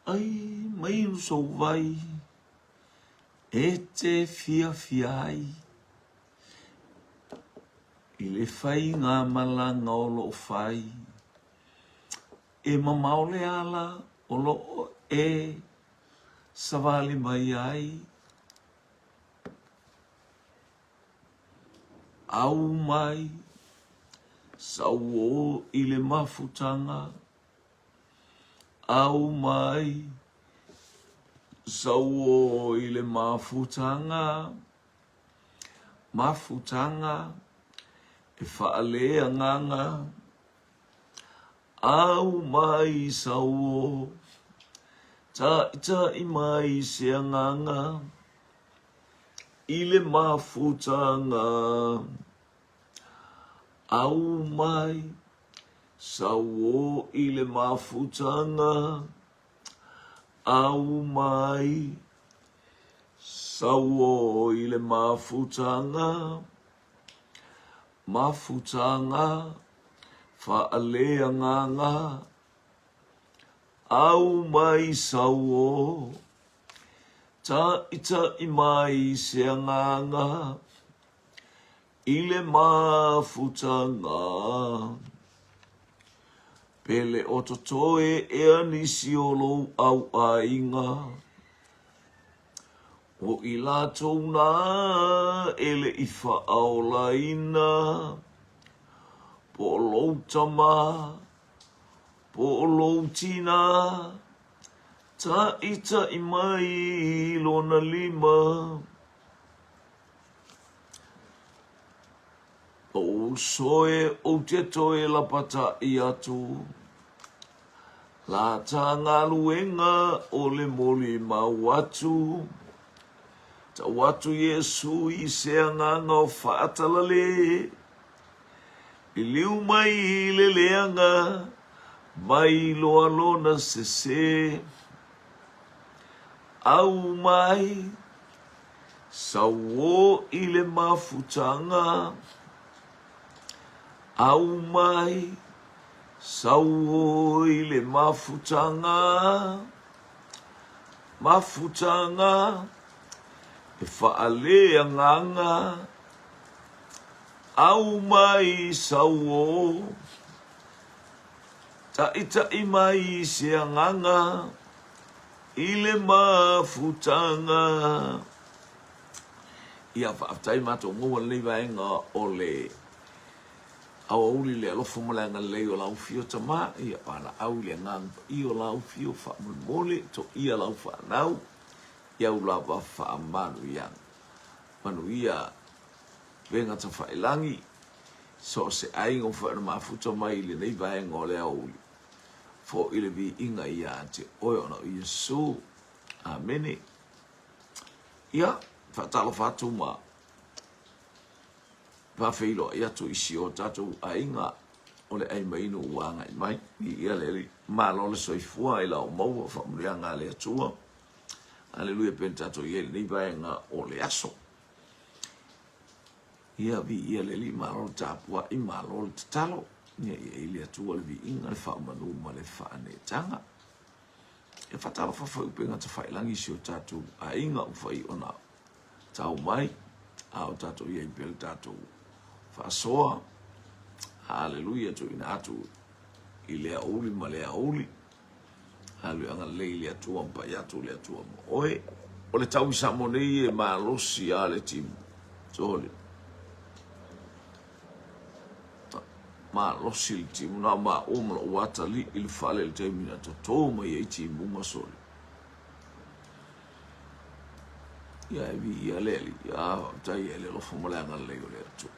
ai mai so vai e te fia fiai i le fai ngā malanga o lo fai e mamaole ala o lo e savali mai ai au mai sauo i le mafutanga au mai sauo i le mafutanga e whaalea nganga au mai sauo ta i mai se nganga i le mafutanga au mai sauo i le mafutanga au mai sauo i le mafutanga whaalea nganga au mai sauo ta i mai se nganga i le mafutanga pele o totoe e anisi o lou au ainga o i lātou nā ele i whaaolaina po o lou tama po o lou tina ta i mai lona lima o soe o te toe la pata i atu la tanga luenga o le moli mawatu ta watu Yesu i seanganga o whaatalale i liu mai i le leanga mai loa lona sese au mai sauo i le mafutanga au mai sauo i le mafutanga e whaalea nganga au mai sauo ta i mai se nganga i le mafutanga ia whaatai mato ngua lewaenga o le au auli le alofo malanga leo lau fio tama ia pana au le ngang i o lau fio wha mole to ia lau wha nau ia ula wa wha manu ia venga ta wha ilangi so se aingo wha na mafuta mai le nei vaenga o le auli fo ile vi inga ia te oio na Yesu amene ia wha talo whatu ma Whawhilo ia tu isi o tatou ainga o le ai maino uanga i mai i ia le malo le soifua i lau maua whamurianga le atua. Aleluia pen tatou ia le neivaenga o le aso. Ia vi ia le li malo le tapua i malo le tatalo. Ia i le atua le vi inga le whaumanu ma le whaane tanga. Ia whatalo whawhaupenga ta whailangi si o tatou ainga u whai ona tau mai. A o tatou ia i pele tatou Fasoa, haleluia tu ina atu i le auli ma le auli. Haleluia anga leili atua mpa yatu le atua mo. Oe, o le tau isa monei e malosi a le timu. Tole. Malosi le timu na ma omla uatali ili fale le temina to toma i timu masoli. Ia evi ia leli, ia tai ele lo fomolanga leo le atua.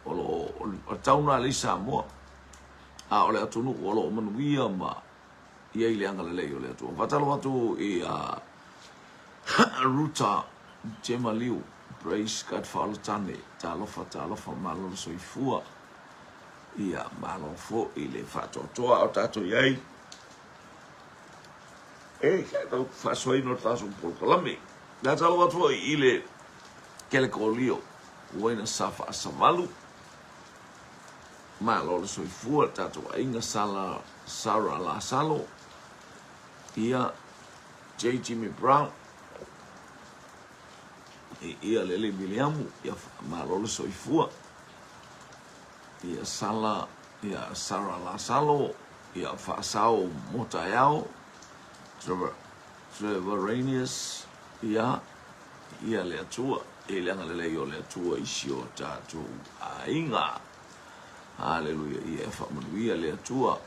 O tauna le Samoa a ole atunu o lo manuia ma ia ile anga le o le atu vatalo atu e a ruta Gemaliu praise God for tane talo malo soifua ia malo fo ile fato toa o tato yai tau fa soi no taso por colame na talo atu ile kele kolio Uena safa asamalu malo le soifua tato inga sara la salo ia J. Jimmy Brown. Ia lele biliamu ia malolo soifua. Ia sala ia Sarah Lasalo ia Fasao Motayao. Trevor Ranius ia le atua ele anga le yo le atua isio tatu ainga. Hallelujah. Ia fa manuia le atua.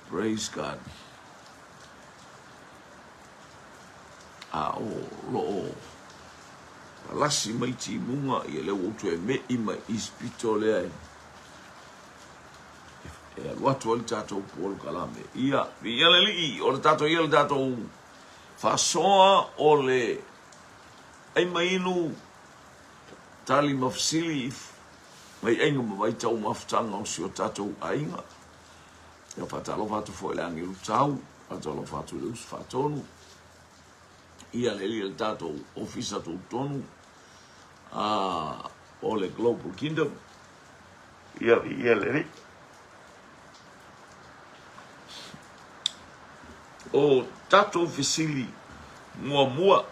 Praise God. Lo lasi mai ti munga ia le wotu e me ima ispito le ai. E watu wali tato polo kalame. Ia le li o le tato fasoa o le ai mai inu tali mafsili mai ainga mai tau maftanga o sio tato ainga. Ia fatalo fatu fo le angilu tau, fatalo fatu le us fatonu. Ia le li le tato ofisa tu tonu o le Global Kingdom. Ia le li. O tato fisili mua.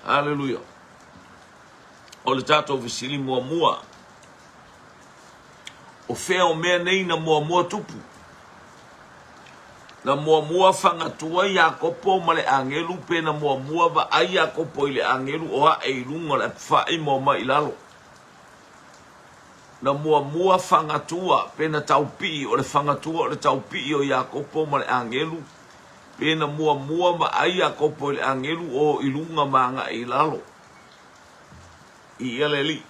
Hallelujah. O le tato fisili mua. O fea o mea nei na mua tupu. Na mua whangatua i a kopo ma le angelu pe na mua va ai a kopo i le angelu o a e runga le whai ma i lalo. Na mua whangatua pe na taupi o le whangatua o le taupi o i a kopo ma le angelu pe na mua ma ai a kopo i le angelu o i runga manga i lalo. I ele li.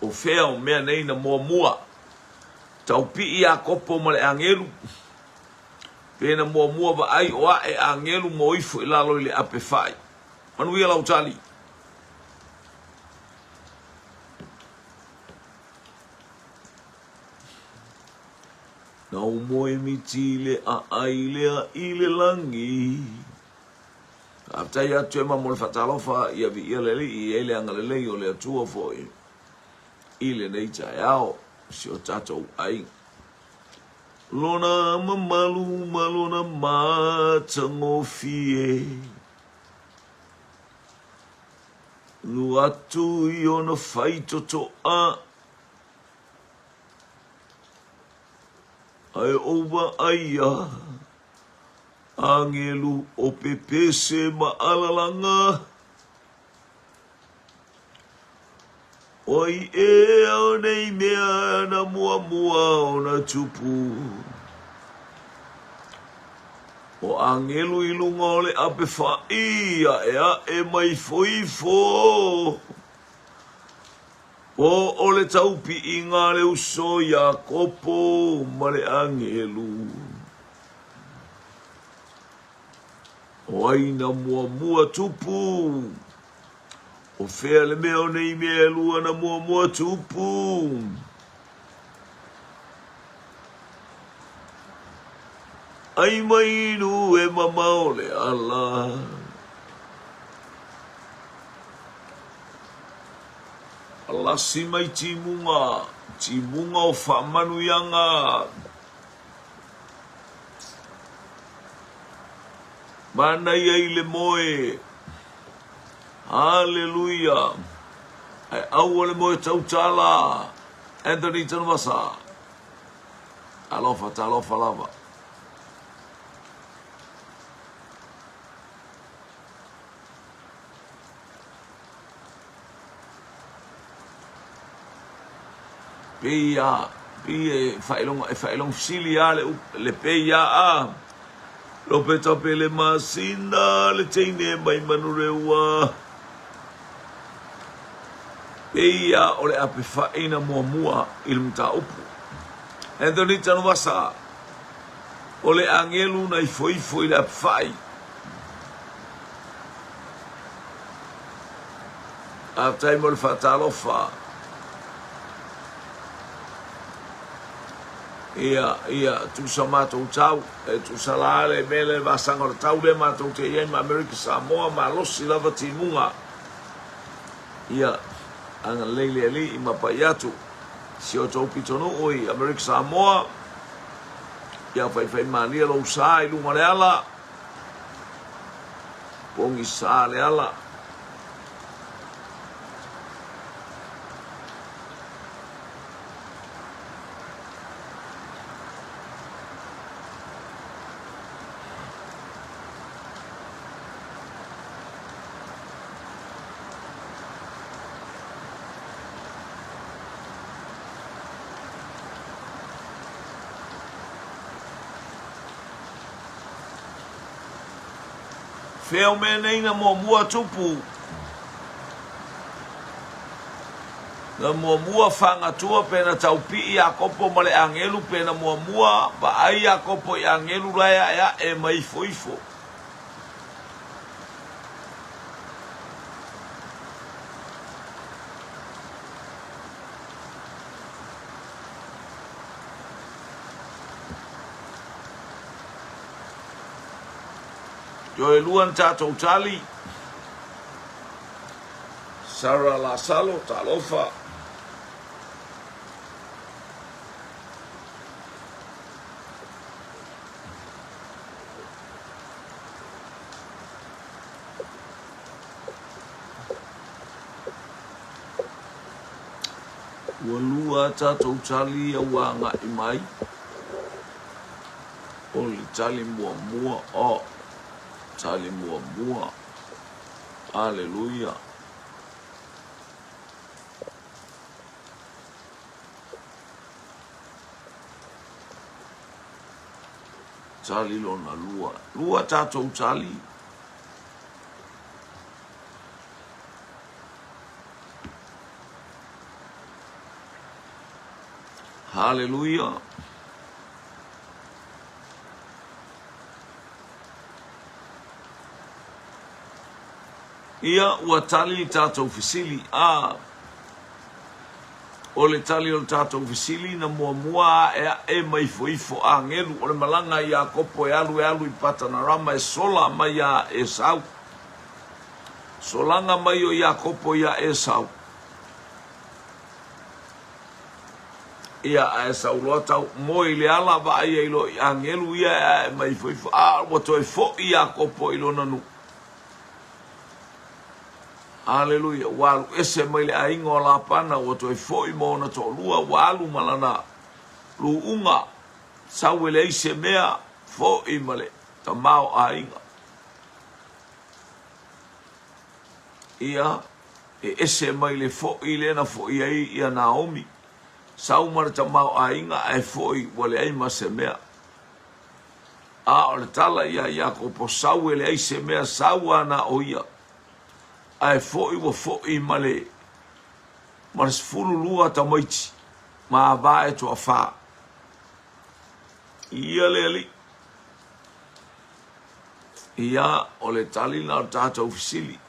O fea o mea nei na mua taupi i a kopo ma le angelu. Pena mua va ai o e angelu mo ifo i lalo i le ape fai. Manu ia lau tali. Na umoe mitile a ailea i le langi. Aftai atu ema mo le fatalofa ia vi ia lele i ele angalele o le atua foi. I le neita e ao si o tatou ai. Lona mamalu malona matango fie. Lu atu i ona faito to a. Ai ova aia. Angelu o pepese ma alalanga. Oi e au nei mea na mua o na tupu. O angelu i lunga o le ape whaia e mai foifo. O le taupi i ngā le uso ia kopo ma le angelu. O aina mua tupu. O fea le mea o nei mea lua na mua tupu. Ai mai nu e mamao le ala. Alasi mai timunga o whamanu yanga. Mana iai le moe. Hallelujah. Ai au le moe tautala. Anthony Tanumasa. Alofa talofa lava. Pia failong silia le pia a. Lo peta pele masina le teine mai manurewa. Pia o le ape faina mua ilmta upu. Anthony Tanumasa. O le angelu na ifo i le ape fai. Aftai mo le fatalofa. Ia tu samato tau tu salale mele vasanga tau le mato te ia ma America Samoa ma losi lava timunga. Ia anga lele ali ma paiatu si o tau pitono oi America Samoa ia fai mania lo sa i lunga le ala pongi sa le ala feo me nei na mua tupu na mua fanga tua pena taupi a kopo male angelu pena mua ba ai a kopo i angelu raya ya e mai foifo yo e luan tatou tali Sara la salo talofa walua tatou tali a wanga i mai o li tali mua o tali mua aleluia tali lona lua tatou tali haleluia ia ua tali tatou fisili o le tali o le tatou fisili na mua e mai foifo a ngelu o le malanga ia kopo e alu i patana rama e sola mai a e sau solanga mai o ia kopo ia e sau ia e sau loa tau moi le ala va ia ilo a ngelu ia e mai foifo wato e fo ia kopo ilo nanu Haleluia, walu ese mai le ainga o la pana o toi foi mo na to lua walu malana lu unga sawele ise mea foi male ta mau ainga ia ese mai le foi le na foi ai ia Naomi sau mar ta mau ainga ai foi wale ai mase mea o le tala ia ko po sawele ise mea sawana o ia ai foi male mas fulu lua ta moiti ma va e to fa ia leli ia o le tali na tata ofisili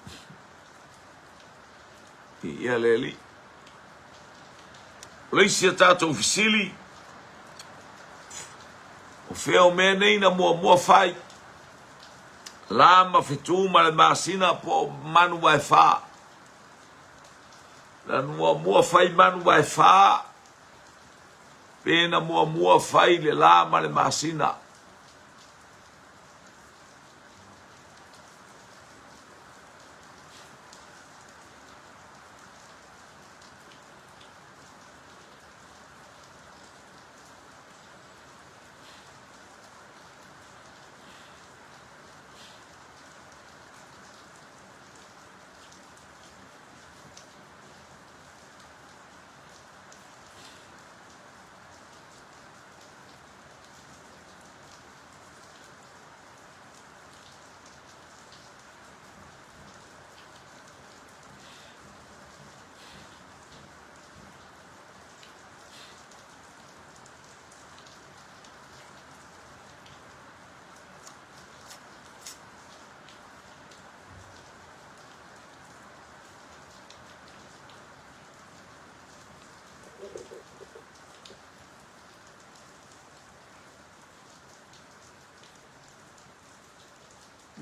ia leli leisia tata ofisili o feo me nei na mua fai lama fitu ma le masina po manu vai fa la mua fai manu vai fa pena mua fai le lama le masina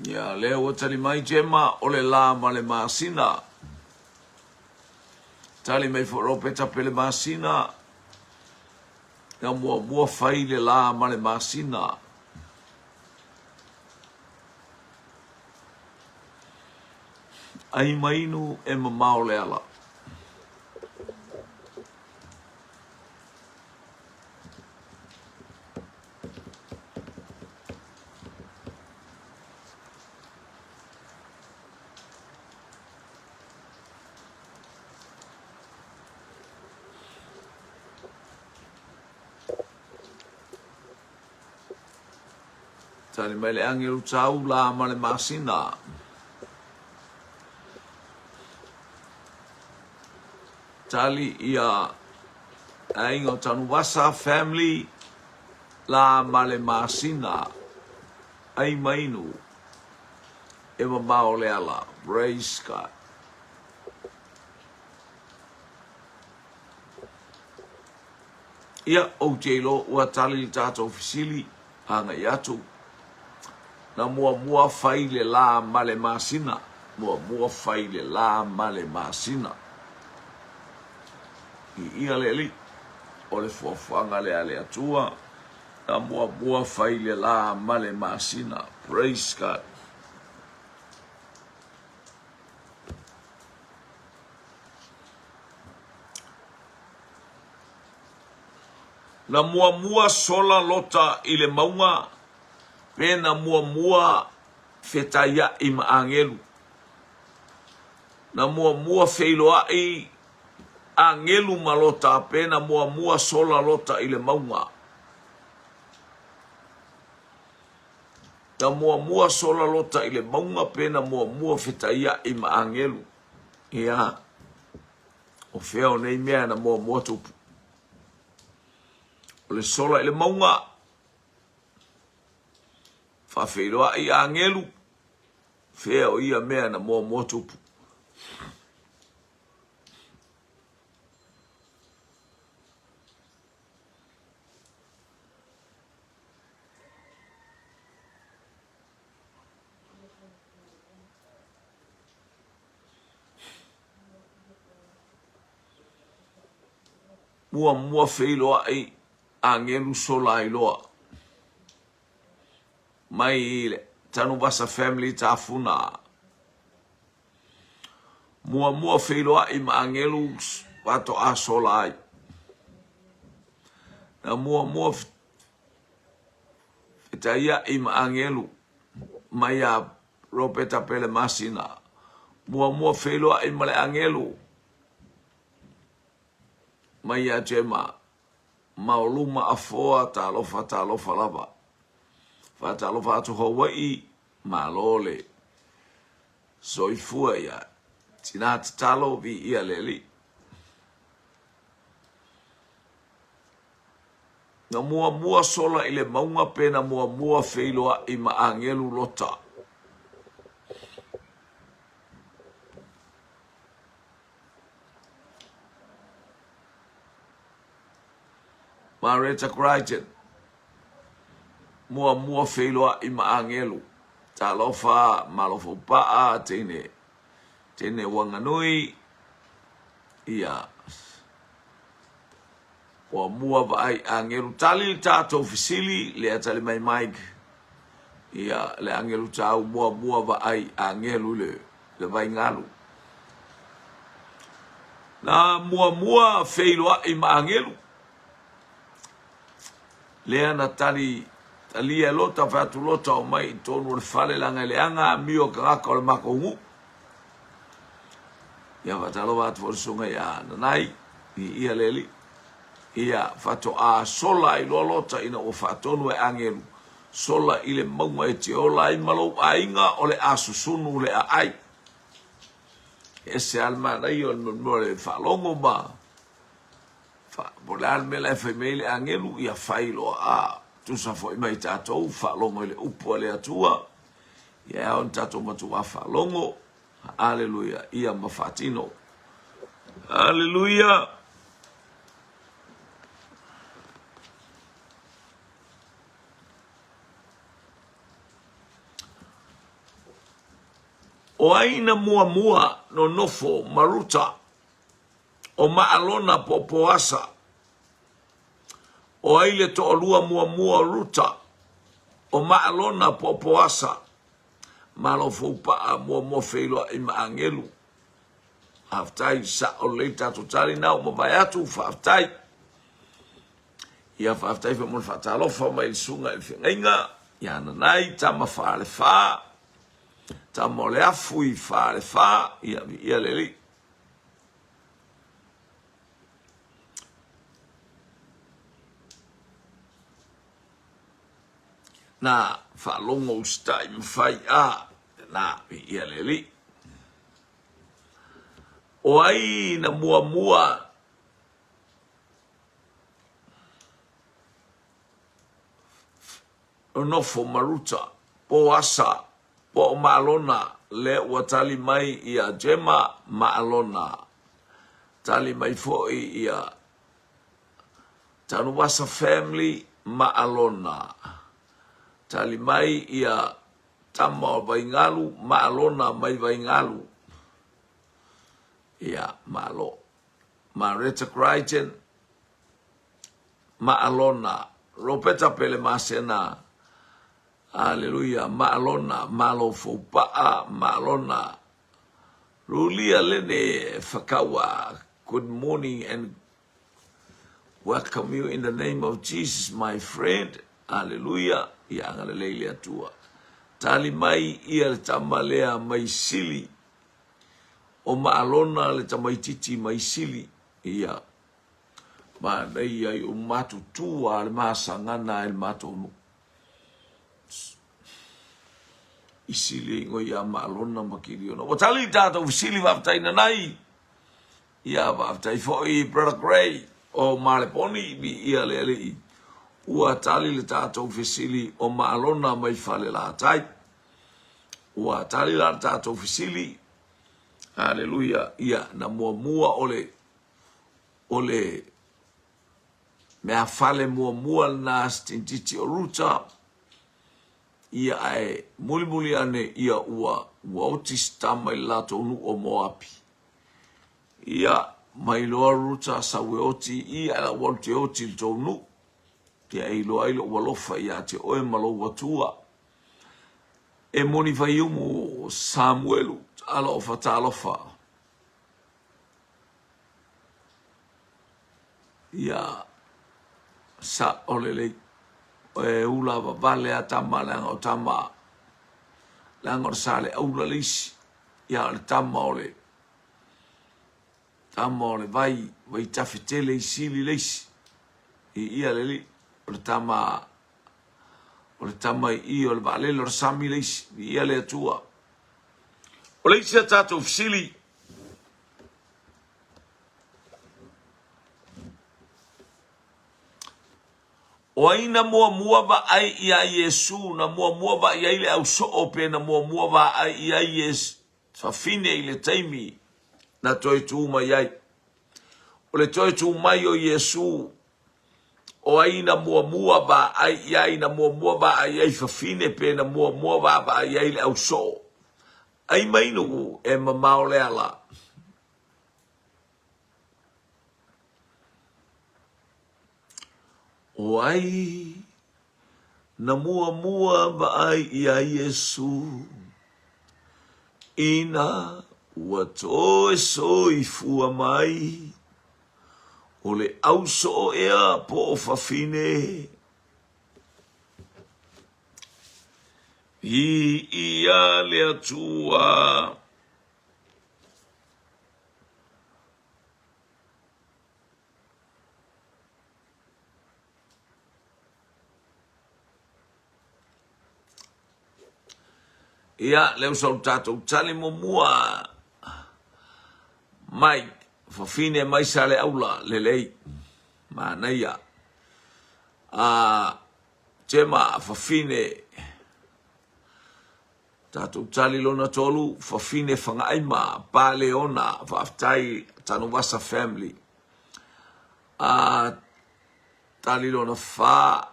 ya leo o tali mai jema o le la ma le masina tali mai fo rope ta pele masina na mua fai le la ma le masina. Ai mainu e mamao le ala. Tali mai le angelu tau la ma le masina. Tali ia aingo tanu wasa family la ma le masina. Ai mainu e mamao le ala. Praise God. Ia o jelo ua tali tato fisili hanga yatu. Na mua fai le la ma le masina. Mua fai le la ma le masina. I ia le li. O le fuafanga le ale atua. Na mua fai le la ma le masina. Praise God. Na mua sola lota i le maunga. Pena mua fetaya i maangelu. Na mua feiloa i angelu malota. Pena mua sola lota i le maunga. Na mua sola lota i le maunga. Pena mua fetaya i maangelu. Ia. O feo nei mea na mua tupu. O le sola i le maunga. Whawhiroa i angelu. Wheo ia mea na mua tupu. Mua whiroa i angelu sola i loa. Mai ile tanu basa family ta funa. Mua whiloa i maangelu wato a sola ai. Na mua fitaia i maangelu mai a ropeta pele masina. Mua whiloa i male angelu mai a jema mauluma afoa ta lofa lava. Fata alofa atu Hawaii malole soifua ya tina talo vi ia leli. Na mua sola ile maunga pena mua feiloa i maangelu lota. Mareta Crichton. Mua wheloa i maangelu. Ta lofa malofo paa tene wanganui. Ia. Mua vai angelu tali tato fisili le atali mai Mike. Ia le angelu tau mua vai angelu le vai ngalu. Na mua wheloa i maangelu. Le ana tali alia lota fatu lota o mai tonu le fale langa le anga mio karaka o le makongu. Ia fatalo watu forsunga ia nanai i ia leli. Ia fatu a sola i lolota ina o fatonu e angelu. Sola i le maunga e te ola i malo a inga o le asusunu le a ai. Ese alma na i o le falongo ma. Bole alme la femele angelu ia failo a. Tusa foi mai tatou whalongo i le upo le atua. Ia on tatou matu a whalongo. Alleluia. Ia mawhatino. Alleluia. O aina mua no nofo maruta. O maalona popoasa. O ai le to lua mua ruta. O maalona popoasa. Malo fupa mua feilo I maangelu. Aftai sa o le tatu tali na o mawaiatu fa aftai. Ia fa aftai fa mon fa talofa mai sunga I whengainga. Ia nanai tama fa le fa. Tama le afu I fa le fa. Ia leli. Na fa longo stai mfai a. Na ia leli. O ai na mua o nofo maruta po asa po maalona le ua tali mai ia jema maalona tali mai foi ia Tanuwasa family maalona tali mai ia tama vaingalu maalona mai vaingalu ia malo Marita Crichton maalona Ropeta pele masena Hallelujah maalona malo fopaa maalona Rulia lene fakawa. Good morning and welcome you in the name of Jesus my friend. Hallelujah ia ngalele atua tali mai ia le tamalea mai sili o maalona le tamaititi mai sili ia ma nei ai o matu tua le masangana el matu isili ngo ia maalona makiri ona o tali tata o sili vaftai nanai ia vaftai foi brother Gray o maleponi bi ia lele ua tali le tata o sili o maalona mai fale la tai ua tali la tata o sili Hallelujah ia na mua ole mea fale mua na stintiti o ruta ia ai muli ane ia ua otis tamai lato unu o moapi ia mai loa ruta sa we oti ia la wolte oti to unu ia ilo walofa ia te oe malo watua e moni vai umu Samuelu alofa talofa ia sa olele e ula vale atama langa o tama langa o sale aula lisi ia le tama ole vai tafetele isili lisi ia leli ole tama I ole vale lo sami lisi ia le atua ole isi tato fisili o aina mua ba ai ia Yesu na mua ba ia ile au so ope na mua ba ai ia Yesu fa fine ile taimi na toi tu mai ai o le toi tu mai o Yesu o aina mua ba ai ia na mua ba ai fa fine pe na mua ba ai ile au so ai mai no e mamao le ala o ai na mua ba ai ia Yesu ina ua toe so I fua mai o le au so ea po o fafine ia le atua ia leo sau tatou tale mua mai fafine mai sale aula lelei mana ia tema fafine tatou tali lona tolu fafine fangaima pa leona faftai Tanuwasa family tali lona fa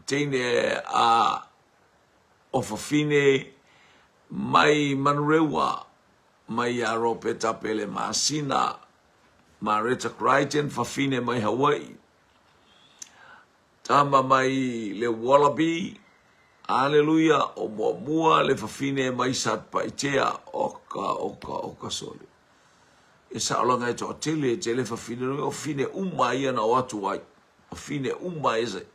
tine o fafine mai Manurewa mai Ropeta pele masina Marita Crichton fafine mai Hawaii tama mai le wallaby, aleluia, o mua le fafine mai sat pa itea, oka sole. E sa olanga e to tele fafine, o fine ia na watu wai, o fine ese.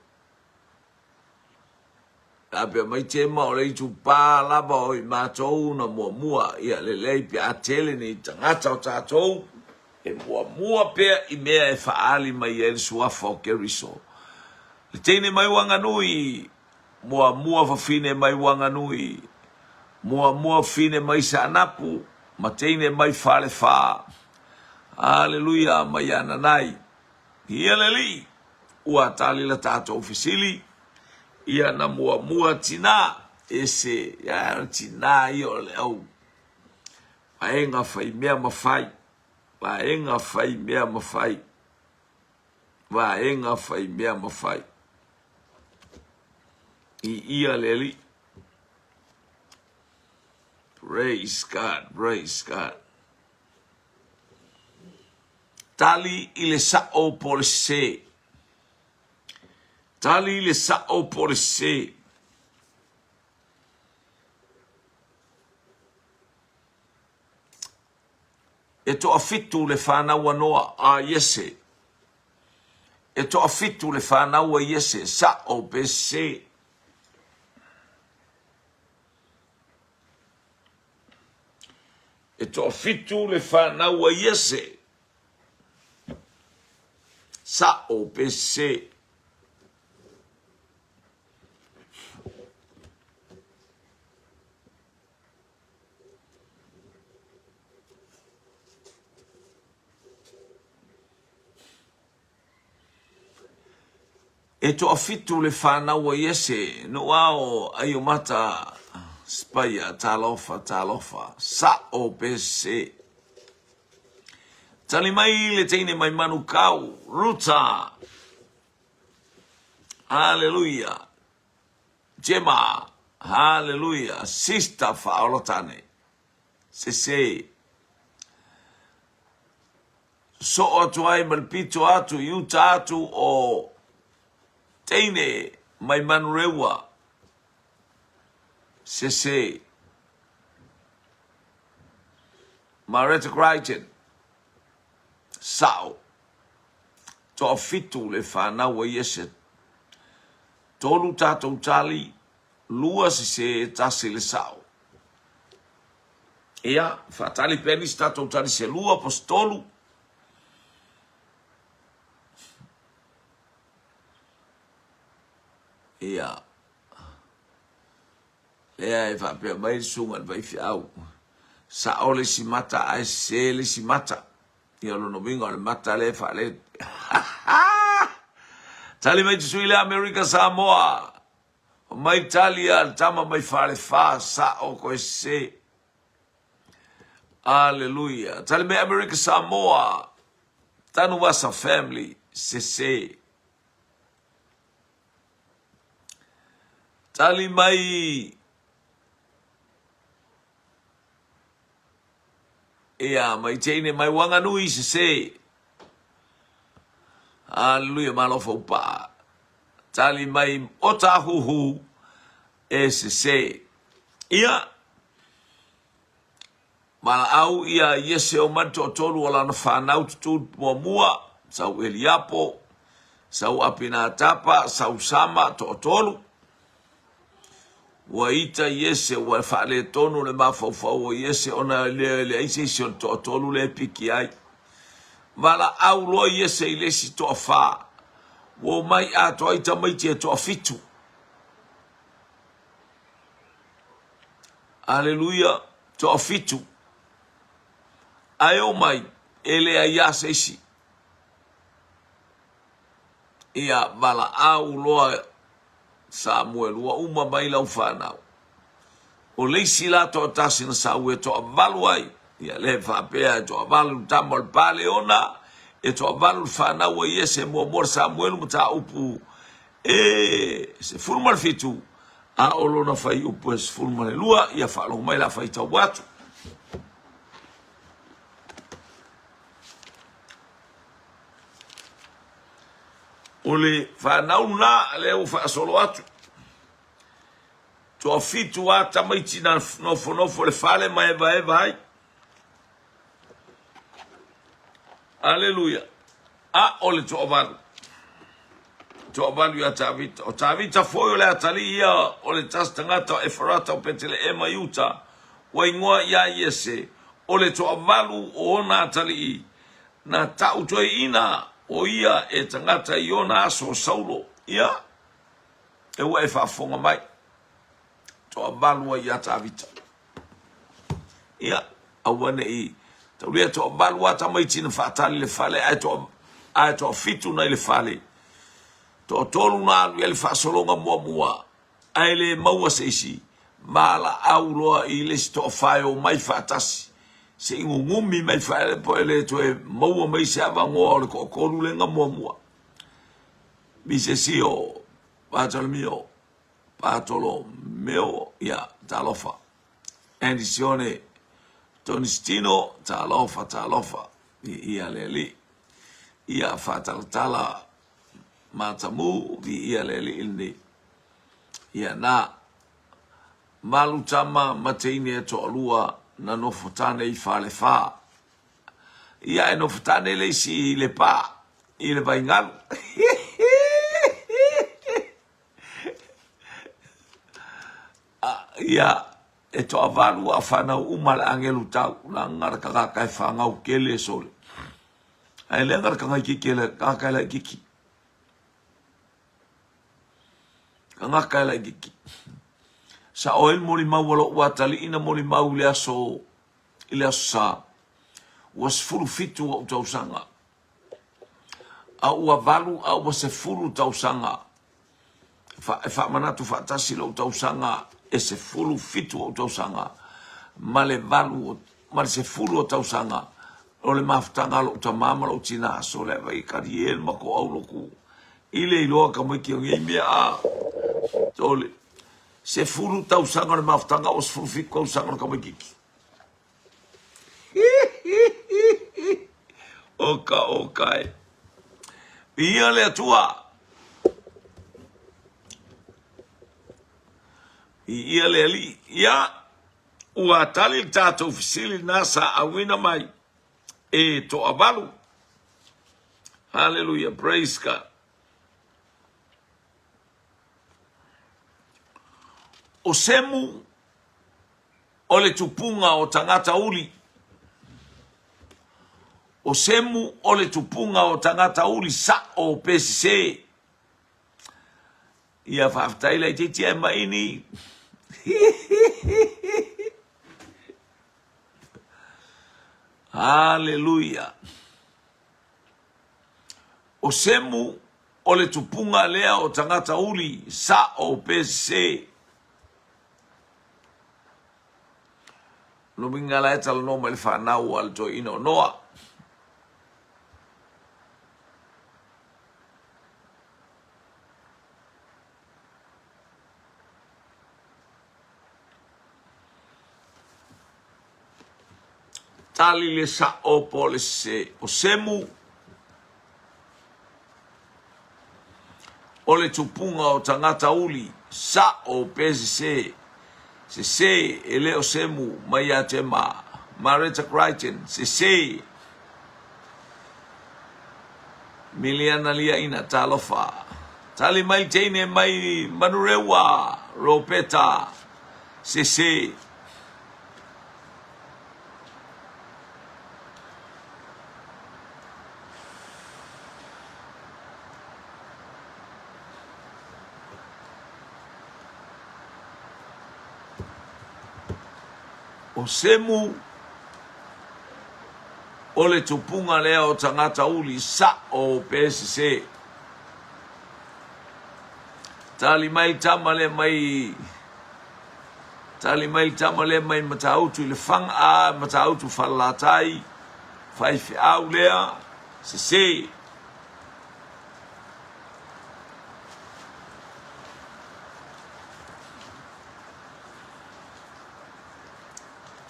Ape mai te o le tu pa lava o I mātou na mua ia le lei pe a tele ni tangata o tātou, e mua pea I mea e faali mai e suafa o keriso. Le teine mai wanganui, mua fafine mai wanganui, mua fine mai sanapu, ma teine mai fale fa. Aleluia, mai ananai. Ia le li, ua tali la tātou fisili, ia na mua tina, ese, ia tina ia le au. Paenga fai mea mafai, paenga fai mea mafai, paenga fai mea mafai. Ia leli. Praise God, praise God. Tali ile sa'o por se. Tali ile sa'o por se. E to afitu le whanau noa a Yese. E to afitu le whanau a Yese, sa'o pe se. E to afitu le whanau a Yese. Sa'o pe se. E to afitu le whanau a Yese, no ao ai o mata spaya talofa, sa'o pe se. Tali mai le teine mai manu kau, ruta. Hallelujah. Jema, hallelujah. Sista faolotane. Se. So atu ai malpito atu, yuta atu o teine mai manu rewa. Se. Mareta Crichton. Sao. To afitu le whanau a Yese. Tolu tātou tali, lua se tase le sao. Ia, whatali penis tātou tali se lua pos tolu. Ia. Lea e whapea mai sungan vai fiau. Sao le si mata, ai se le si mata. Ia lo no bingo le mata le fa le. Tali mai sui le America Samoa. Mai Italia tama mai fale fa sa o ko se. Hallelujah. Tali mai America Samoa. Tanu wasa family se. Tali mai ia mai teine mai wanganui se. Hallelujah, malofo pa. Tali mai otahuhu se. Ia. Mala au ia Yese o manto tolu wala na whanau tutu mua. Sau Eliapo. Sau Apina Tapa. Sau Sama to tolu. Wa ita Yese wa whale tonu le mafau o Yese ona le aise sion to tolu le piki ai. Wala au lo Yese i lesi to fa. Wo mai a to ita mai te to fitu. Hallelujah, to fitu. Ayo mai ele a yase isi. Ia wala au lo Samuel wa uma mai lau whanau. O leisi la to tasina sa ue to avalu ai. Ia le whapea to avalu tamal pale ona. E to avalu whanau a Yese mua mor Samuel muta upu. Se fulmal fitu. A olo na whai upu es fulmal lua. Ia whalo mai la whai tau watu. ole whanau na leo whaasolo atu. Toa fitu a tamaiti na nofo le whale ma eva hai. Aleluia. A ole toa valu. Toa valu ya tavita. O tavita foi ole atali ia ole tas tangata e farata o petele ema yuta. Wa ingoa ia yese. Ole toa valu o ona atali i. Na tau toi ina o ia e tangata i ona aso saulo. Ia. E ua e whaafonga mai. Toa valu ia tavita. Ia. Awane i. Taulia toa valu a tamaiti na whaatali le whale. Ai toa fitu na le whale. Toa tolu na alu le whaasolonga mua. Ai le maua seisi. Mala auloa i le si toa whae o mai whaatasi. Se ingo ngumi mai whae po ele toe maua mai se avangoa o le kokoru le nga mua. Mi se si o pātalo mio. Pātalo meo ia talofa. Andy Sione. Tony Stino talofa. Ia leli. Ia whatalatala. Matamu vi ia leli ilni. Ia na. Malu tama mateini e to alua na nofotane i whale wha. Ia e nofotane le si le pā. I le vaingalu. Ia e to avalu a whanau umala angelu tau. Na ngarakaka e whangau kele sole. Ai le ngarakaka i kiki le kakaila i kiki. Ngakaila i kiki. Sa oel moli mau walo watali ina moli mau le aso sa. Was fulu fitu o tausanga. A ua valu a ua se fulu tausanga. Fa manatu fa tasi lo tausanga e se fulu fitu o tausanga. Male valu male se fulu o tausanga. O le maftanga lo tamama lo tina so le vai kariel mako au loku. Ile iloa ka mo ki ngi mea a. Tole. Se fulu tausanga le maftanga o se fulu fitu tausanga ka mo kiki. Oka. Ia le atua. Ia le ali. Ia. Ua tali tato ofisili nasa awina mai. E to avalu. Hallelujah. Praise God. O semu o le tupunga o tangata uli. O semu o le tupunga o tangata uli sa o pesise. Ia whaftaila i titi e maini. Hallelujah. O semu o le tupunga lea o tangata uli sa o pesise. Lumingala e tala noma le whanau al to ino noa. Tali le sa o pole se. O semu o le tupunga o tangata uli sa o pesi se. Se e leo semu mai a te ma. Marita Crichton. Se. Miliana lia ina talofa. Tali mai teine mai manurewa. Ropeta. Se. O semu o le tupunga lea o tangata uli sa o PSC. Tali mai tamale mai matautu le fanga matautu falatai fai au lea se.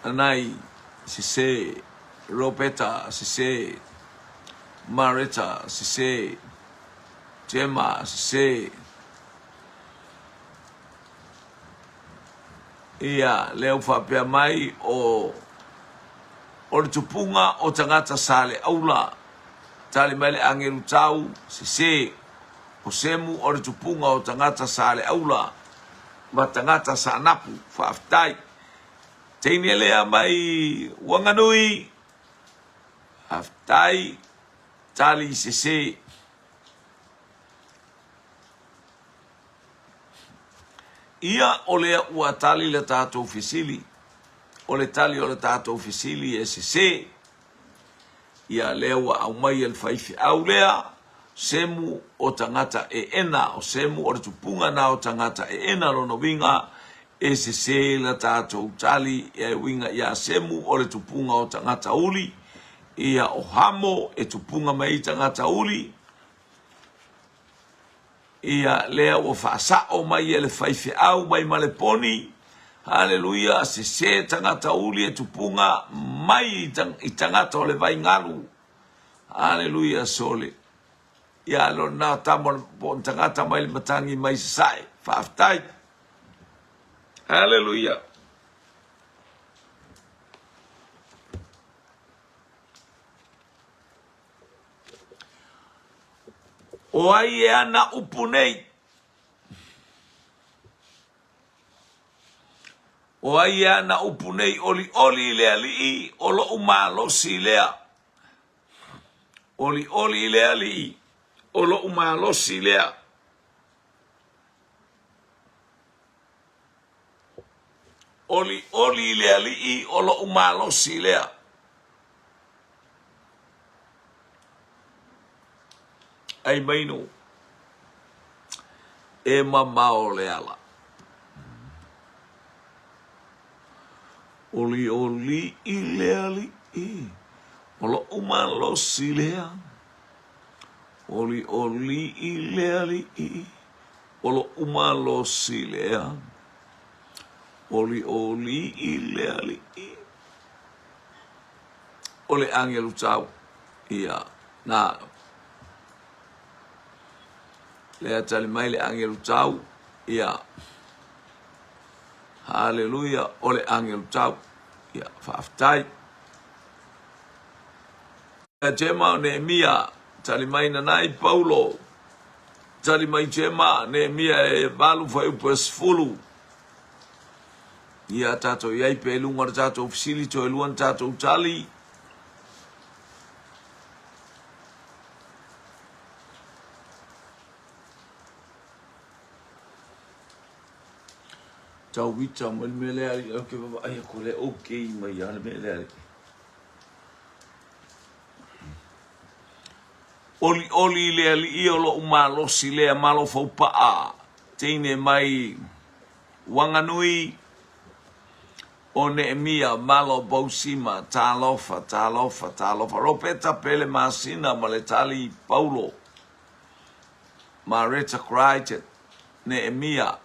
Anai, se Ropeta, se Marita, se Jema se ia leo whapea mai o le tupunga o tangata sale aula. Tali mai le angeru tau se o semu o le tupunga o tangata sale aula. Ma tangata sa napu whaaftai. Teine lea mai wanganui. Aftai tali se. Ia o lea ua tali le tātou fisili. O le tali o le tātou fisili se. Ia lea ua au mai el whaifi au lea. Semu o tangata ena. O semu o le tupunga na o tangata ena lono winga. Se le tātou tali e winga ia semu o le tupunga o tangata uli. Ia o hamo e tupunga mai tangata uli. Ia lea o whaasa o mai ele whaifi au mai maleponi. Haleluia, se tangata uli e tupunga mai i tangata o le vai ngalu. Haleluia, sole. Ia lo na tamo po tangata mai le matangi mai sai. Whaaftai. Haleluia. O ai e ana upunei. O ai e ana upunei oli lea li o lo umalosi lea. Oli lea li o lo umalosi lea. Oli lea li o lo umalosi lea. Ai maino e mamao le ala. Oli i lea li i. O lo umalosi lea. Oli i lea li i. O lo umalosi lea. Oli i lea li i. O le angelu tau. Ia. Na. Lea tali mai le angelu tau. Ia. Haleluia. O le angelu tau. Ia. Whaaftai. Jema o Nehemia. Tali mai nanai Paulo. Tali mai Jema Nehemia e valu fai upes fulu. Ia tato iai pe lunga tato fisili to eluan tato tali. Tau wita mo le mele ali o ke baba ai ko le okay mai ya le mele ali. Oli le ali i o lo umalosi le malo fo pa a. Teine mai wanganui o Nehemia malo bausima talofa. Ropeta pele masina ma le tali Paulo. Ma reta kraitet Nehemia.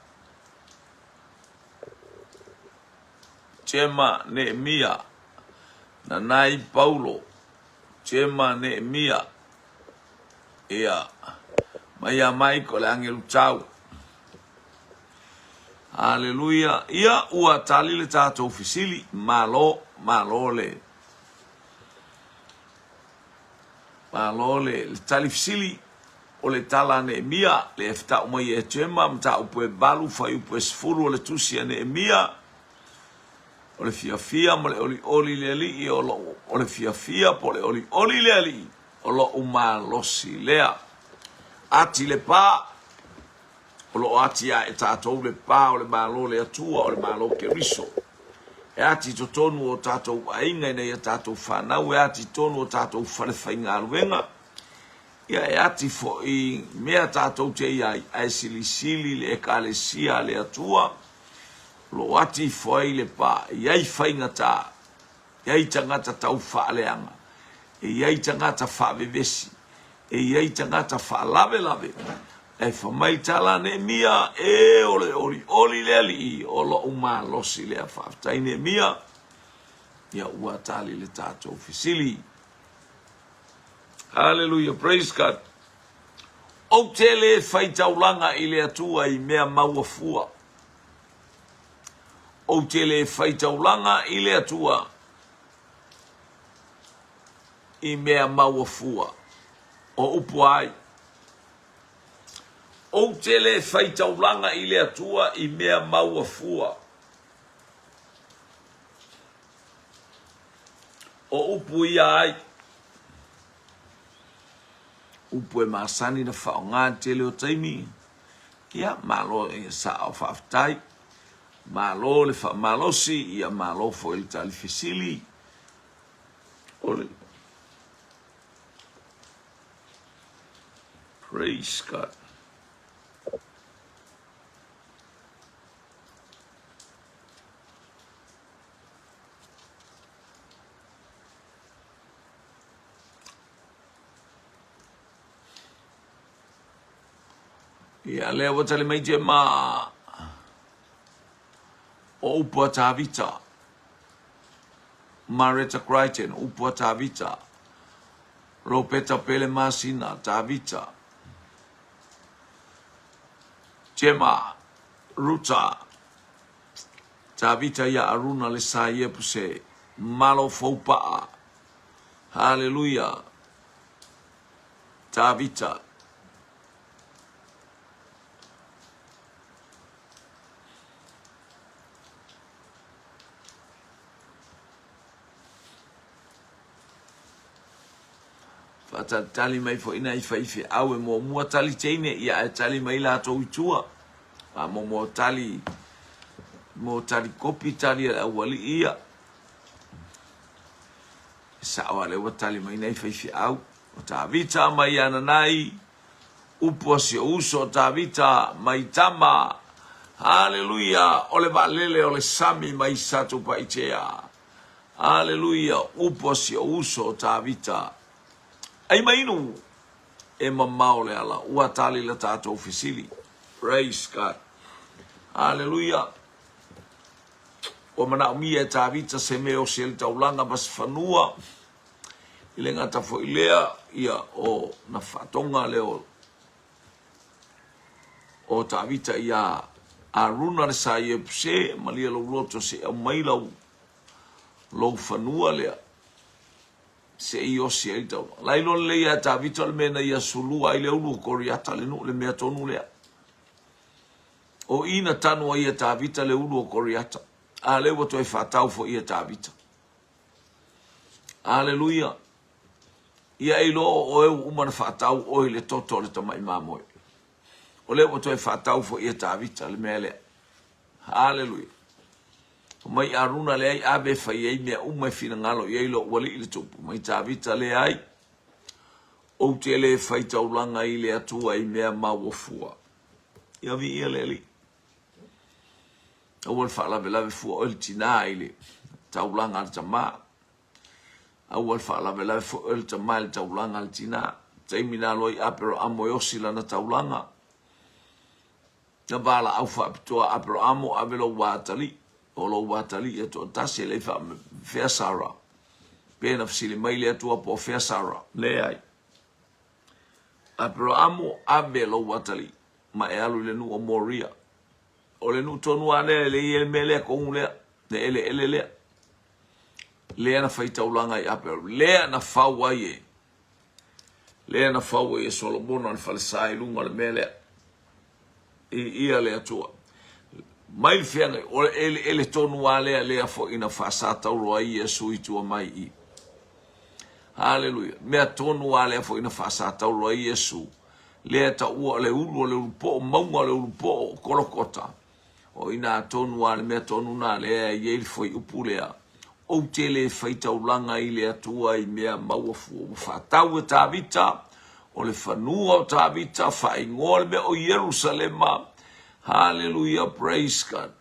Jema Nehemia. Nanai Paulo. Jema Nehemia. Ia. Maya mai ko le angelu tau. Haleluia. Ia ua tali le tātou fisili. Malo le. Malo le tali fisili. O le tala Nehemia. Le efta umai e Jema. Mta upe balu fai upe sfuru o le tusi a Nehemia. O le fia mo le oli le li o le fia po le oli le li o lo umalosi lea ati le pa o lo ati a e tātou le pa o le malo le atua o le malo ke riso e ati to tonu o tātou ainga nei e tātou whanau e ati tonu o tātou whanewhainga aluenga ia e ati fo i mea tātou te iai ai sili le ekalesia le atua lo ati foi le pa iai fainga ta iai tangata tau faaleanga e iai tangata faavevesi e iai tangata faalave e famai tala Nehemia e oli le ali o lo umalosi le faaftai Nehemia ia ua tali le tātou fisili. Hallelujah, praise God. O tele fai taulanga i le atua i mea maua fua. O tele fai taulanga i le atua i mea maua fua. O upu ai. O tele fai taulanga i le atua i mea maua fua. O upu ia ai. Upu e masani na whaonga tele o taimi. Ia malo e sa o whaftai. Malo le wha malosi ia malo fo il tali fisili. Ole. Praise God. Ia lea watale mai te ma o upua tāwita. Mareta Crichton, upua tāwita. Ropeta Pele Masina, tāwita. Tema Ruta. Tāwita ia aruna le sa ia puse. Malo faupa. Hallelujah. Tāwita. Tali mai fo ina i faifi au e mo mua tali teine ia e tali mai la tau itua. Mo tali kopi tali a wali ia. Sa wale wa tali mai nei faifi au. O ta vita mai ana nai. Upua si uso ta vita mai tama. Hallelujah. Ole valele ole sami mai satu pa itea. Hallelujah. Upua si uso ta vita. Ai mainu e mamau le ala ua tali la tato fisili. Praise God. Hallelujah. O mana umia e tāwita se meo se le taulanga bas whanua. Ile ngata fo ilea ia o na whatonga leo. O tāwita ia a runa le sa ie pse malia lo roto se au mailau lo whanua lea. Se io si e tau. Lailo le ia ta vito le mena ia sulua i le ulu koriata le nu le mea tonu lea. O ina tanu ia ta vita le ulu koriata. A le wato e whatau fo ia ta vita. Hallelujah. Ia ilo o e umana whatau o i le toto le tamai mamoe. O le wato e whatau fo ia ta vita le mea lea. Hallelujah. Mai aruna le ai abe fai ai mea umai fina ngalo i eilo wali i le tupu. Mai tāwita le ai. O te le fai taulanga i le atua i mea mawafua. Ia vi ia le li. Awal whaalawe lawe fua o il tina i le taulanga al tama. Awal whaalawe lawe fua o il tama i le taulanga al tina. Taimina loi apero amo yosila na taulanga. Na bala au whaapitoa apero amo avelo wātali. O lo watali e to tasi le fa fair sara pena fsili mai le tua po fair sara le ai apro amo abe lo watali ma e alu le nu o moria o le nu tonu ane le mele ko le ele le na faita ulanga i apro le na fawaye Solomon an falsai lunga le mele ia le tua mai fenga o ele tonu ale le fo ina fasata ro ai Yesu itu mai I. Hallelujah. Me tonu ale fo ina fasata ro ai Yesu. Le ta o le ulu le po maunga le po kolokota. O ina tonu ale me tonu na le ye fo upulea. O tele faita ulanga I le atua I mea mawafu fatau ta vita o le fanua ta vita fa ingol me o Jerusalema. Hallelujah, praise God.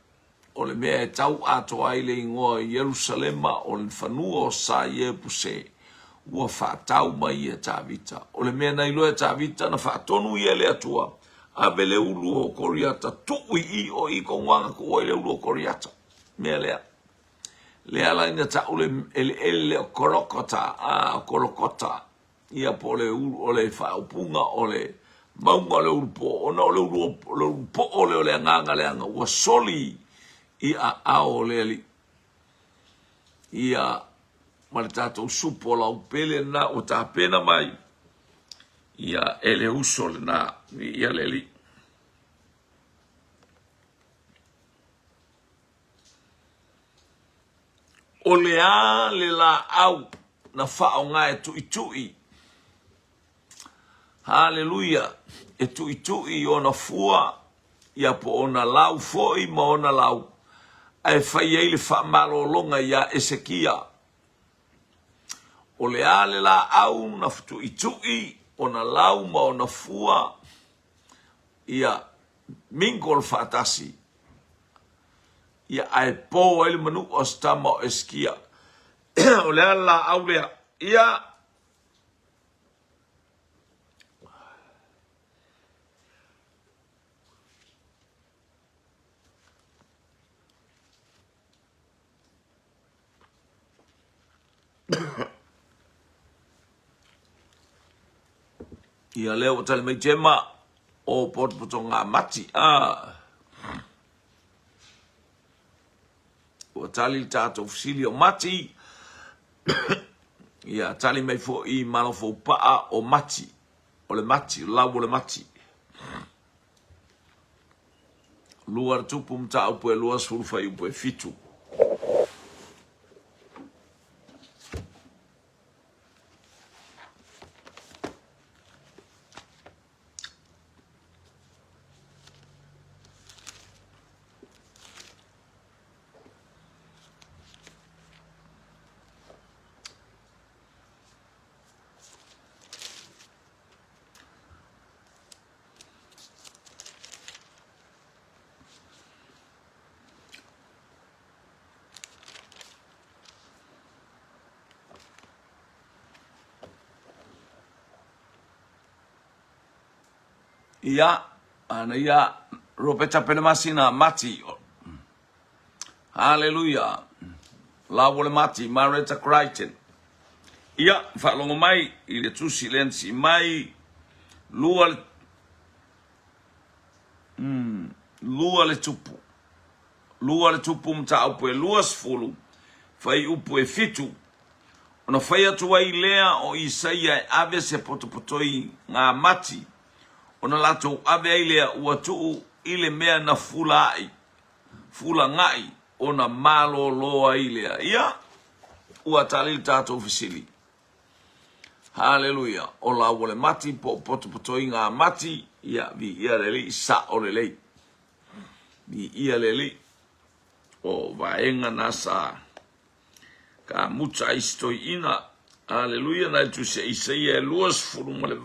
O le mea e tau ato ai le ingoa Jerusalema o le whanua o sa ie puse. Ua whatau mai e tāwita. O le mea nei loe tāwita na whatonu I le atua. Abe le ulu o koriata. Tui I o I kongwanga ko le ulu o koriata. Mea lea. Lea la ina ta ule ele o kolokota. Kolokota. Ia po le ulu o le whaupunga o le maunga le urupo, ona le urupo o le nganga le anga, ua soli i a ao le ali. Ia male tātou supo la upele na o tā pena mai. Ia ele uso le na ia le li. O le a le la au na whao ngā e tui tui. Hallelujah. E tui tui o na fua. Ia po o na lau foi ma o na lau. Ai whai ei le wha malolonga ia Esekia. O le a le la au na tui tui o na lau ma o na fua. Ia mingol whaatasi. Ia ai po ele manu o stama o Eskia. O le a la au lea. Ia ia leo tale mai jema o poto ngā mati. O tali tātou fusili o mati. Ia tali mai fo i malofo paa o mati. O le mati, lau o le mati. Lua tupu mta upo e lua sulfa i upo e fitu. Ia, ana ia, ropeta penemasina mati. Hallelujah. Lau le mati, Marita Crichton. Ia, whalongo mai, i le tusi lensi mai, lua le tupu. Lua le tupu mta upu e lua sfulu, fai upu e fitu. Ona fai atua i lea o Isaia e ave se potopotoi ngā mati. Ona lato ave ailea ua tuu ile mea na fula ai. Fula ngai ona malo loa ilea. Ia ua talil tato ofisili. Hallelujah. O la wole mati po potopotoi ngā mati. Ia vi ia leli sa o lelei. Vi ia leli. O vaenga nasa. Ka mucha istoi ina. Hallelujah. Na tu se Isaia luas furu male.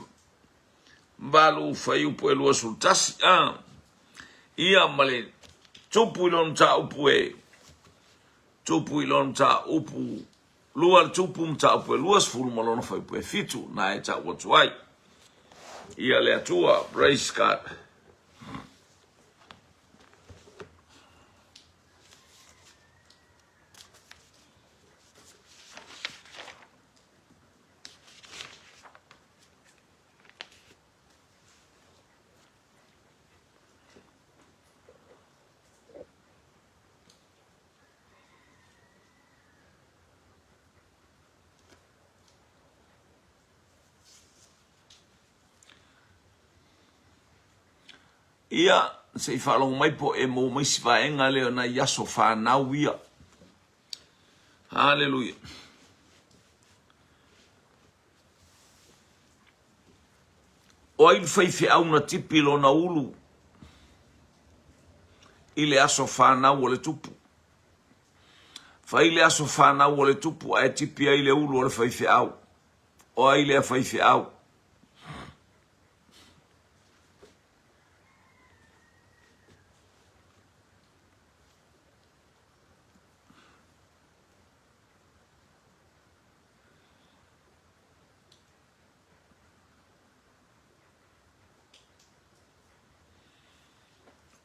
Balu fai upu e lua sultasi. Ia male tupu ilon ta upu e. Tupu ilon ta upu. Lua tupu mta upu e lua sfulu malona fai upu e fitu. Na e ta watuai. Ia le atua. Praise God. Ia se whalong mai po e mo mai si vaenga leo na yaso whanau ia. Hallelujah. O ai whaiwhi au na tipilo na ulu. Ile aso whanau o le tupu. Whaile aso whanau o le tupu a e tipi a ile ulu o le whaiwhi au. O ai le a whaiwhi au.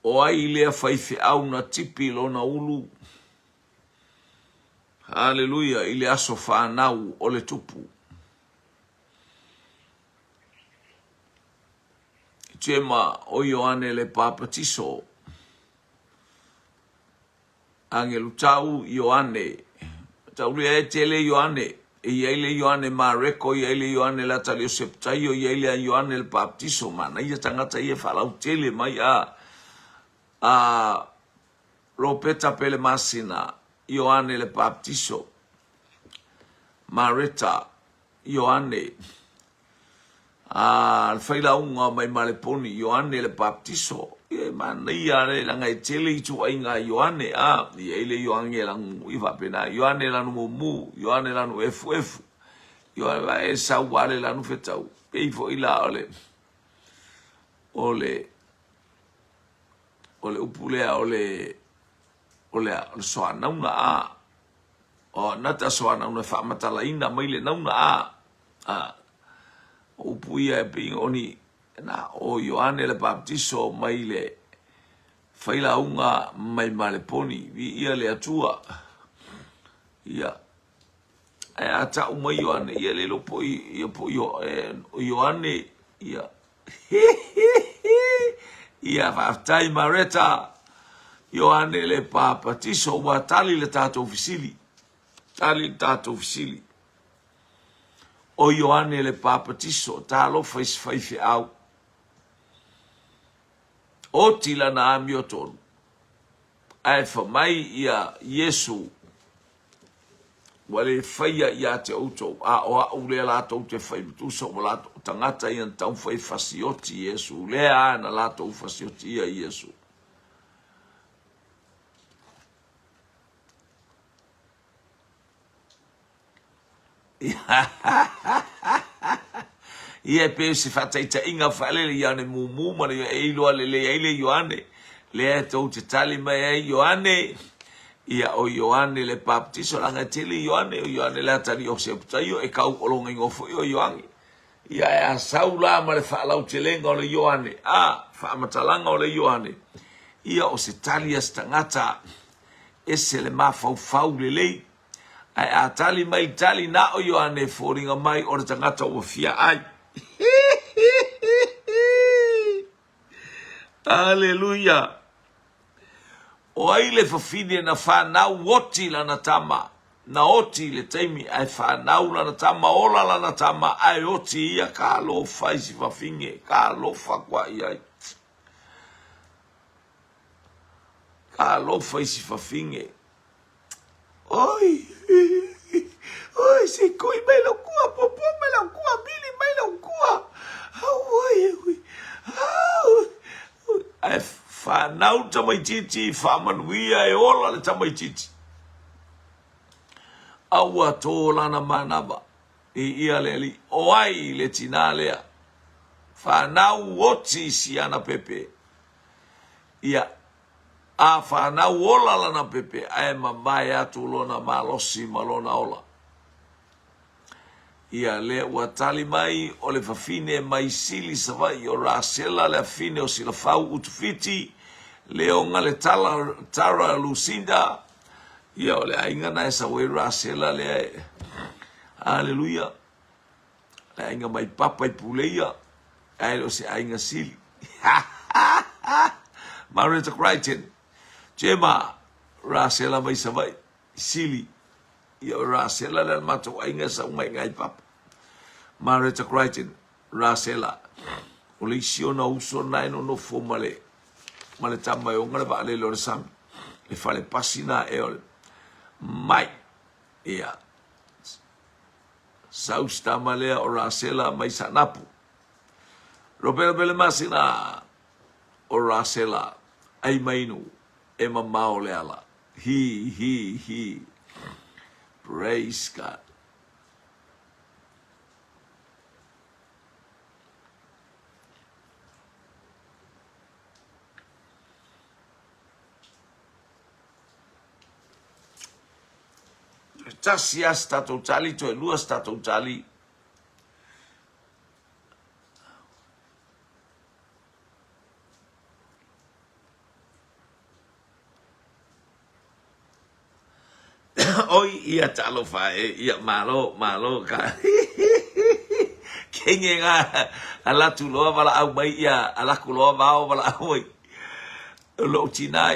O ai lea whaiwhi au na tipi lo na ulu. Hallelujah, ile aso whanau o le tupu. Chema o Ioane le papatiso. Angelu tau Ioane. Tau lia e tele Ioane. E iaile Ioane mareko, iaile Ioane la talio septaio, iaile a Ioane le papatiso. Mana ia tangata ia falau tele mai a Ropeta pele masina. Ioane le papatiso. Mareta. Ioane. Faila unga mai maleponi Ioane le baptiso e mana ia le langa e tele i tu ainga Ioane i ele Ioane langu i vapena Ioane lanu mu Ioane lanu efu Ioane va e sauale lanu fetau pe i fo ila ole upulea ole soa nauna o nata soa nauna fa matalaina maile nauna o puia e ping oni na o Ioane le baptiso mai le faila unga mai maleponi vi ia le atua ia e ata uma Ioane ia le lopo ia po Ioane ia ia vaftai mareta Ioane le baptiso wa tali le tato ofisili o Ioane le papatiso talo fai au o tila na amio tonu ai fa mai ia Yesu wale faia ia te auto o ule la to te fai tu so la tangata ia tau fai fasioti Yesu le ana la to fasioti ia Yesu ia pe se fataita inga fale ia ne mumu ma le eilo le Ioane le to te tali mai Ioane ia o Ioane le baptiso langa tele Ioane la tali o se taio e kau olonga ngofo Ioane ia a saula ma le falau telenga o le Ioane fa matalanga o le Ioane ia o se tali astangata ese le mafau le ai a tali mai tali na o Ioane foringa mai o le tangata o fia ai Hallelujah. O ai le fafine na whanau woti lana tama. Na oti le teimi ai whanau lana tama, ola lana tama, ai oti ia ka lo faisi fafinge, ka lo fakwa iai. Ka lo faisi fafinge. Oi, se kui mai lo kua, popo mai lo kua, bili mai lo kua. Ai whanau tamaititi, whamanuia e ola le tamaititi. Aua tō lana manaba, ia le o ai le tina lea. Whanau oti si ana pepe. Ia, a whanau ola lana pepe, ai mamai atu lona malosi malona ola. Ia le ua tali mai o le fafine mai sili savai o rasela le afine o silafau utufiti le onga le tara Lucinda ia o le ainga na esa wei rasela le Hallelujah le ainga mai papa i puleia ai o se ainga sili Marita Crichton Jema rasela mai savai sili ia rasela le mato ainga sa umai ngai papa Marita Crichton rasela o le isio na uso nai no fo male tama e onga le va le lor sam e fale pasina e ole mai ia sausta male o rasela mai sanapu Roberto bele masina o rasela ai mainu e mamao le ala he praise God. Tasia sta totali to lua sta totali. Oi ia talo fa ia malo ka kenge nga ala tu loa wala au mai ia ala ku loa mau wala au lo China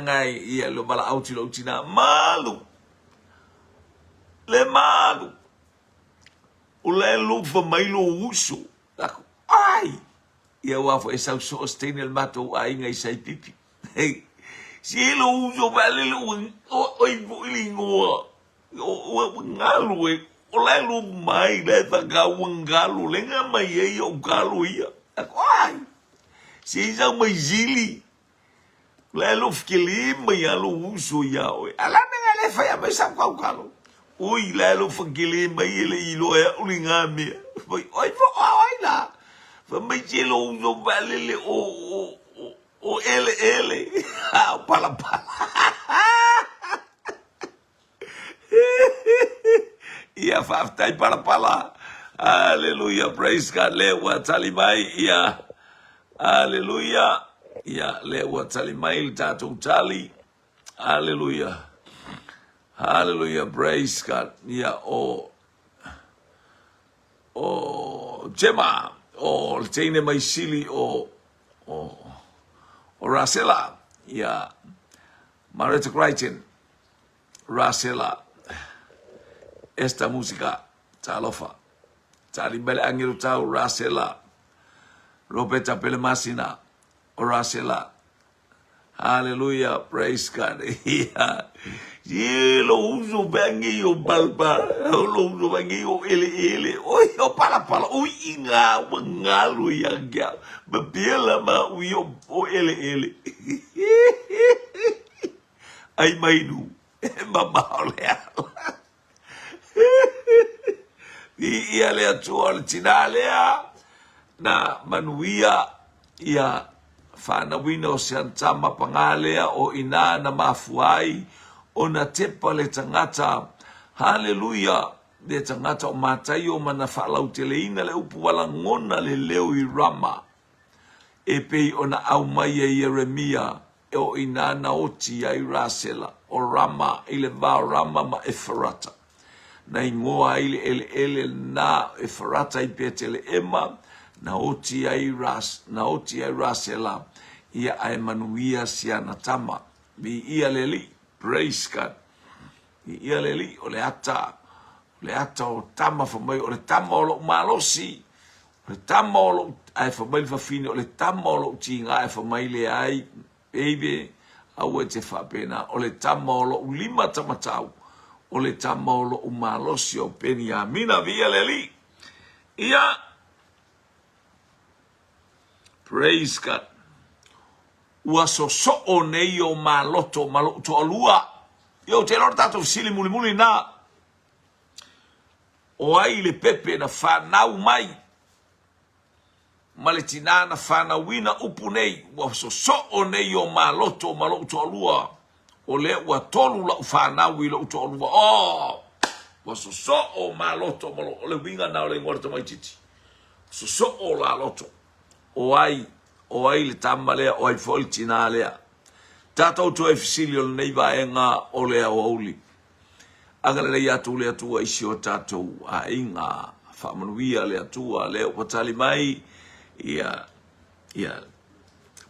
ngai ia lo wala au tu lo China malu le malu ule lu fa mai lo uso aku ai ia wa fo esa so stene el mato ai ngai sai pipi hey si lo uso vale lo o lingo o ngalu o le lu mai le ta ga ngalu le nga mai e o galu ia ako ai si já mai zili le lu fkili mai alu uso ia o ala nga le fa ya mai sa kwa galu ui le lu fkili mai le ilo e o linga me oi fo ai la fa mai si lo uso vale le o ele pala ia faftai pala. Hallelujah, praise God. Lewa talimai ia. Hallelujah. Ia lewa talimai tatou tali. Hallelujah. Hallelujah, praise God. Ia o Jema o teine mai sili o Rasela. Ia Marita Crichton. Rasela. Esta música talofa tali bele angiru tau Rasela Roberta Pelemasina Rasela. Hallelujah, praise God. Lo uso bangi o balba lo uso bangi o ele oi o pala oi inga wangalu yang ya bebela ma o ele ai mainu mama olea ia lea tua le tina lea na manuia ia whanawina o seantama pangalea o ina na mafuai o na tepa le tangata. Hallelujah, le tangata o matai o mana whalau te leina le upu wala ngona le leo i rama e pei o na au mai e Yeremia e o ina na oti ai Rasela o rama i le vā rama ma Eferata na ingoa ele na Eferata i petele ema na oti ai Rasela ia ai manuia siana tama bi ia leli, praise God, ia leli o le ata o tama famai o le tama o lo malosi o le tama o lo ai famai fafine o le tama o lo tinga ai famai le ai baby au te fapena o le tama o lo lima tamatau o le tama o lo umalosi o peni amina via leli ia praise God. Ua so o nei o maloto alua. Yo te lor tato sili muli na. O ai le pepe na whanau mai. Maletina na whanauina upu nei. Ua so o nei o maloto alua. O le ua tolu la whanau i la uto alua. Oh! Ua so o maloto o le winga na o le ngorta mai titi. So o la loto. O ai le tama lea o ai fol tina lea. Tātou tu e fisili o nei vaenga o lea o auli. Agale lea atu lea tua isi o tātou a inga whamanuia lea tua lea o patali mai ia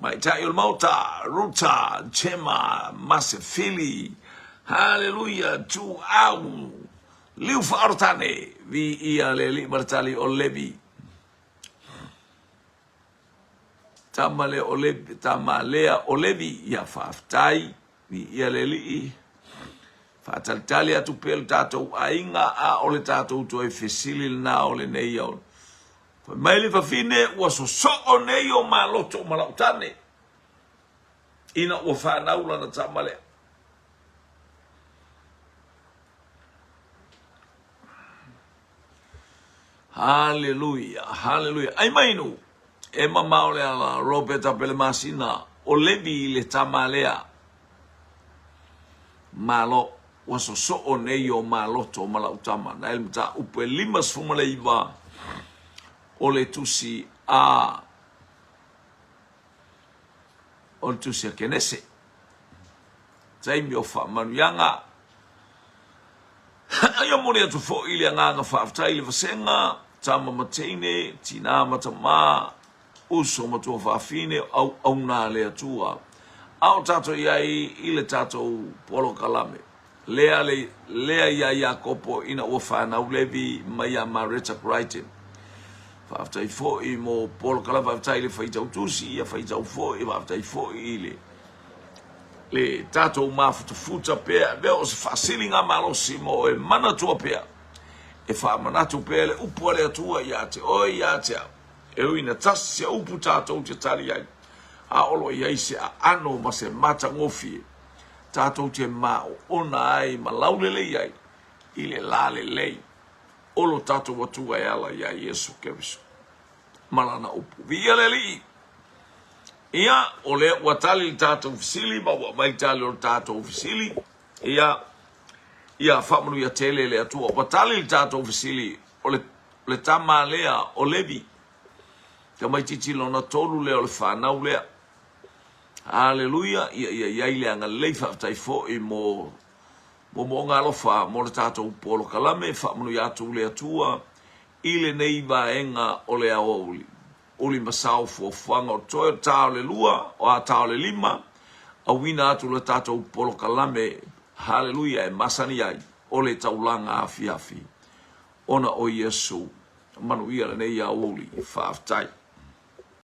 mai tai o mauta ruta chema masefili hallelujah tu au liu whaarotane vi ia le li martali o levi. Tamalea o levi ia whaaftai vi ia le li whaatalitali atu pelu tātou ainga a o le tātou tu e fesili na o le nei au. Mai le whawhine ua so o nei o maloto malautane ina ua whanaula na tamalea. Hallelujah, hallelujah. Ai mainu. E mamao le ala Roberta Pelemasina o levi le tamalea malo waso so o nei o maloto malautama na elmta upe limas fumale iwa o le tusi a o le tusi a kenese taimi o wha manuianga aia mori atu fo ili anga whaaftai le vasenga tama matene tina matama uso matua fafine au na le atua au tato iai ile tato polo kalame lea ya kopo ina wafana ulevi maya marita Brighton after ifo I mo polo kalame after ile faita utusi ya faita ufo after ifo ile le tato mafuta pea veo se fasilinga malo simo e mana tua pea e fa mana tu pea le upo le tua yate o yate e uina tasi ya upu tato uti tali ya a olo ya isi a ano ma se mata ngofi tato uti ma ona ai ma laulele ya ile lale lei olo tato watua yala ya Yesu Kristo malana upu vialeli ia ole watali tato ofisili ba mai tali tato ofisili ia famulu ya tele le atua watali tato ofisili ole le tama lea olevi mai titi lona tolu le ole fana ule haleluya ia ile anga leifa taifo I mo ngalo fa mo tato polo kalame famulu ya tu le atua ile nei vaenga ole aoli oli masau fo fanga o toa tau le lua o a tau le lima a wina atu le tato polo kalame haleluya e masani ai ole taulanga afi ona o Yesu manuia le nei a oli faaftai